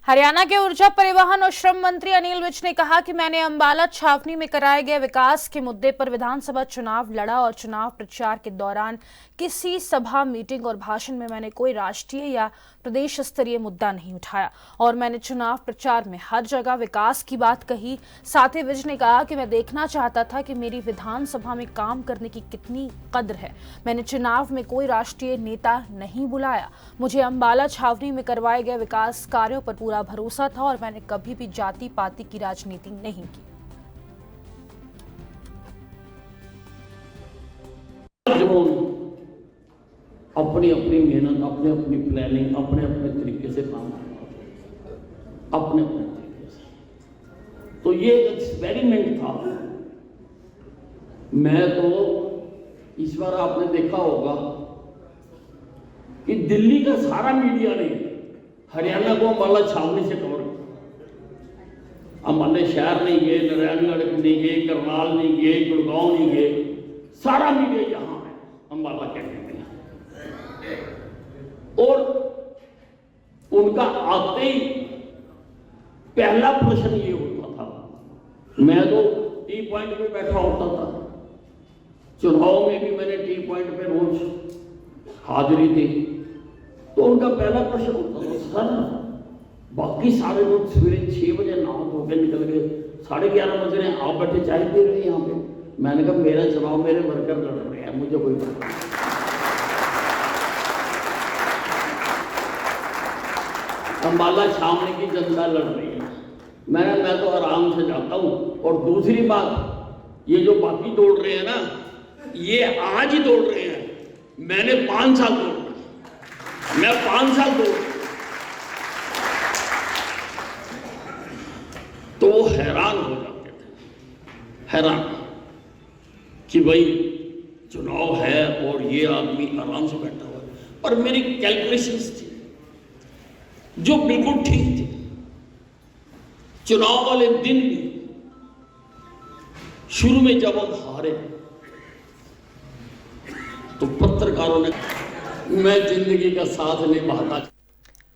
हरियाणा के ऊर्जा परिवहन और श्रम मंत्री अनिल विज ने कहा कि मैंने अंबाला छावनी में कराए गए विकास के मुद्दे पर विधानसभा चुनाव लड़ा और चुनाव प्रचार के दौरान किसी सभा, मीटिंग और भाषण में मैंने कोई राष्ट्रीय या प्रदेश स्तरीय मुद्दा नहीं उठाया और मैंने चुनाव प्रचार में हर जगह विकास की बात कही। साथ ही विज ने कहा कि मैं देखना चाहता था कि मेरी विधानसभा में काम करने की कितनी कद्र है। मैंने चुनाव में कोई राष्ट्रीय नेता नहीं बुलाया। मुझे अंबाला छावनी में करवाए गए विकास कार्यों पर पूरा भरोसा था और मैंने कभी भी जाति पाति की राजनीति नहीं की। अपनी अपनी मेहनत, अपने अपनी प्लानिंग, अपने अपने तरीके से काम करना, अपने अपने तरीके से। तो ये एक्सपेरिमेंट था। मैं तो इस बार आपने देखा होगा कि दिल्ली का सारा मीडिया ने हरियाणा को अंबाला छावनी से कवर किया। अंबाला शहर नहीं गए, नारायणगढ़ नहीं गए, करनाल नहीं गए, गुड़गांव नहीं गए, सारा मीडिया यहां है अंबाला कहने में। और उनका आते ही पहला प्रश्न ये होता था, मैं तो टी पॉइंट पे बैठा होता था, चुनाव में भी मैंने टी पॉइंट पे रोज हाजिरी दी, तो उनका पहला प्रश्न होता था, सर बाकी सारे लोग सवेरे 6 बजे नहा धो के निकल गए, 11:30 बज रहे हैं, आप बैठे चाय पी रहे हैं यहाँ पे। मैंने कहा मेरा चुनाव मेरे वर्कर लड़ रहे हैं, मुझे कोई पता नहीं। अंबाला छावनी की जनता लड़ रही है, मैं तो आराम से जाता हूं। और दूसरी बात, ये जो बाकी दौड़ रहे हैं ना, ये आज ही दौड़ रहे हैं, मैंने 5 साल दौड़ना, मैं 5 साल दौड़, तो वो हैरान हो जाते थे, हैरान कि भाई चुनाव है और ये आदमी आराम से बैठा हुआ है। और मेरी कैलकुलेशंस थी जो बिल्कुल ठीक थी। चुनाव वाले दिन भी शुरू में जब हम हारे तो पत्रकारों ने, मैं जिंदगी का साथ निभाता